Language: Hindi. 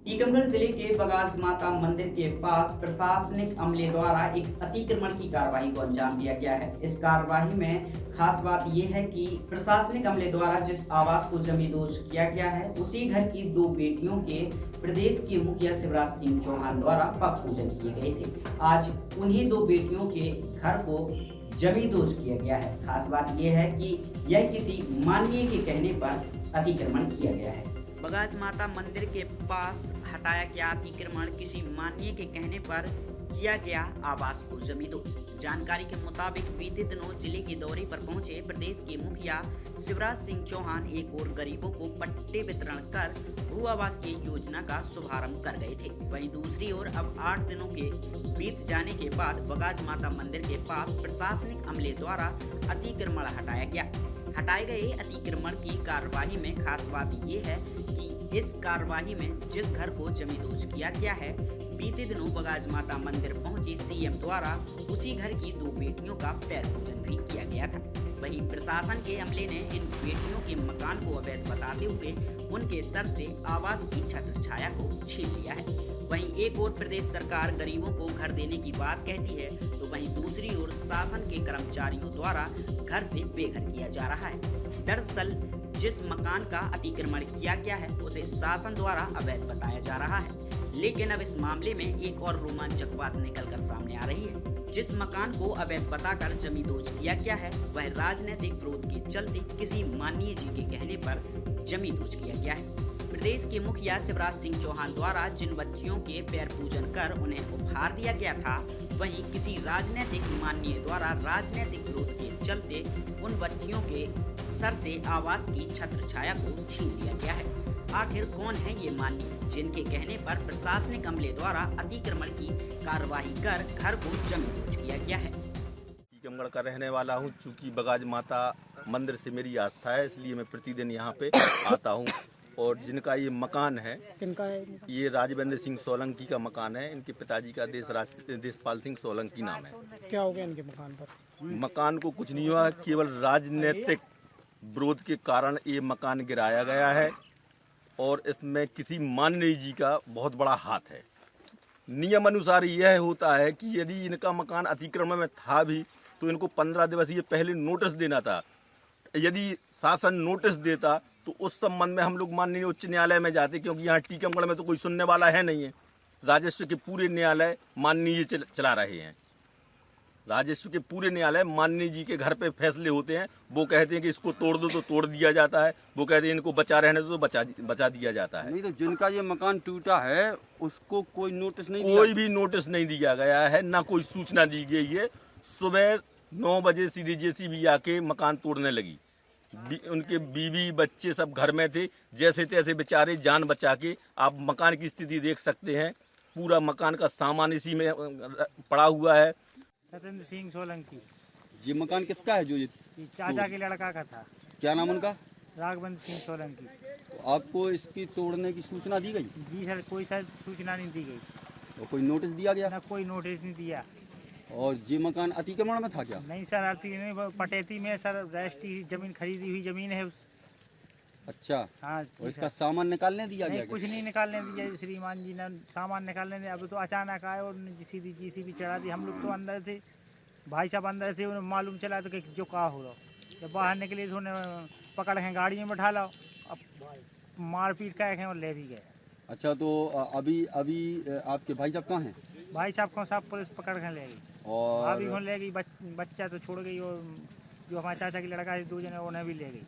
टीकमगढ़ जिले के बगास माता मंदिर के पास प्रशासनिक अमले द्वारा एक अतिक्रमण की कार्रवाई को अंजाम दिया गया है। इस कार्रवाई में खास बात यह है कि प्रशासनिक अमले द्वारा जिस आवास को जमींदोज किया गया है उसी घर की दो बेटियों के प्रदेश के मुखिया शिवराज सिंह चौहान द्वारा पग पूजन किए गए थे। आज उन्हीं दो बेटियों के घर को जमींदोज किया गया है। खास बात यह है कि यह किसी माननीय के कहने पर अतिक्रमण किया गया है। बगास माता मंदिर के पास हटाया गया अतिक्रमण किसी माननीय के कहने पर किया गया आवास को जमींदोज। जानकारी के मुताबिक बीते दिनों जिले के दौरे पर पहुंचे प्रदेश के मुखिया शिवराज सिंह चौहान एक और गरीबों को पट्टे वितरण कर भू आवासीय योजना का शुभारंभ कर गए थे। वहीं दूसरी ओर अब 8 दिनों के बीत जाने के बाद बगास माता मंदिर के पास प्रशासनिक अमले द्वारा अतिक्रमण हटाया गया। हटाए गए अतिक्रमण की कार्यवाही में खास बात यह है कि इस कार्यवाही में जिस घर को जमींदोज किया गया है, बीते दिनों बगास माता मंदिर पहुंची सीएम द्वारा उसी घर की दो बेटियों का पैर पूजन भी किया गया था। वहीं प्रशासन के अमले ने इन बेटियों के मकान को अवैध बताते हुए उनके सर से आवास की छत्र छाया को छीन लिया है। वहीं एक ओर प्रदेश सरकार गरीबों को घर देने की बात कहती है, तो वहीं दूसरी ओर शासन के कर्मचारियों द्वारा घर से बेघर किया जा रहा है। दरअसल जिस मकान का अतिक्रमण किया गया है उसे शासन द्वारा अवैध बताया जा रहा है, लेकिन अब इस मामले में एक और रोमांचक बात निकलकर सामने आ रही है। जिस मकान को अवैध बताकर जमींदोज किया गया है वह राजनीतिक विरोध के चलते किसी माननीय जी के कहने पर जमींदोज किया गया है। प्रदेश के मुखिया शिवराज सिंह चौहान द्वारा जिन बच्चियों के पैर पूजन कर उन्हें उपहार दिया गया था, वहीं किसी राजनीतिक माननीय द्वारा राजनीतिक विरोध के चलते उन बच्चियों के सर से आवास की छत्र छाया को छीन लिया गया है। आखिर कौन है ये माननीय जिनके कहने पर प्रशासनिक अमले द्वारा अतिक्रमण की कार्यवाही कर घर को जमींदोज किया गया है। टीकमगढ़ का रहने वाला हूँ। चूँकि बगास माता मंदिर से मेरी आस्था है, इसलिए मैं प्रतिदिन यहाँ पे आता हूँ। और जिनका ये मकान है, किनका है? ये राजवेंद्र सिंह सोलंकी का मकान है। इनके पिताजी का देशपाल सिंह सोलंकी नाम है। क्या हो गया इनके मकान पर? मकान को कुछ नहीं हुआ, केवल राजनीतिक विरोध के कारण ये मकान गिराया गया है और इसमें किसी माननीय जी का बहुत बड़ा हाथ है। नियम अनुसार यह होता है कि यदि इनका मकान अतिक्रमण में था भी तो इनको 15 दिवसीय पहले नोटिस देना था। यदि शासन नोटिस देता तो उस संबंध में हम लोग माननीय उच्च न्यायालय में जाते, क्योंकि यहाँ टीकमगढ़ में तो कोई सुनने वाला है नहीं है। राजस्व के पूरे न्यायालय माननीय चला रहे हैं। राजस्व के पूरे न्यायालय माननीय जी के घर पे फैसले होते हैं। वो कहते हैं कि इसको तोड़ दो तो तोड़ दिया जाता है, वो कहते हैं इनको बचा रहने दो तो बचा दिया जाता है। नहीं तो जिनका ये मकान टूटा है उसको कोई नोटिस नहीं कोई भी नोटिस नहीं दिया गया है, ना कोई सूचना दी गई है। सुबह 9 बजे सीधी जेसीबी आके मकान तोड़ने लगी। उनके बीवी बच्चे सब घर में थे, जैसे तैसे बेचारे जान बचा के। आप मकान की स्थिति देख सकते हैं, पूरा मकान का सामान इसी में पड़ा हुआ है। सत्येंद्र सिंह सोलंकी। ये मकान किसका है? जो ये चाचा के लड़का का था। क्या नाम उनका? राघवेंद्र सिंह सोलंकी। तो आपको इसकी तोड़ने की सूचना दी गई? जी सर, कोई सर सूचना नहीं दी गई। और कोई नोटिस दिया गया? ना कोई नोटिस नहीं दिया। और ये मकान अतिक्रमण में था क्या? नहीं सर, अतिक्रमण पटेती में सर रजिस्ट्री जमीन खरीदी हुई जमीन है। अच्छा। हाँ। और इसका सामान निकालने दिया गया? कुछ नहीं निकालने दिया श्रीमान जी ने, सामान निकालने दिया। अब तो अचानक आए और सीधी जीसीबी चढ़ा दी। हम लोग तो अंदर थे, भाई साहब अंदर थे, उन्हें मालूम चला तो कि जो कहा हो रहा। जब बाहर निकले तो उन्हें पकड़ के गाड़ी में बैठा लाओ, अब मारपीट कर और ले भी गए। अच्छा, तो अभी आपके भाई साहब कहाँ हैं? भाई साहब को सब पुलिस पकड़ के ले गई और अभी ले गई। बच्चा तो छोड़ गई और जो हमारे चाचा की लड़का है 2 जने उन्हें भी ले गई।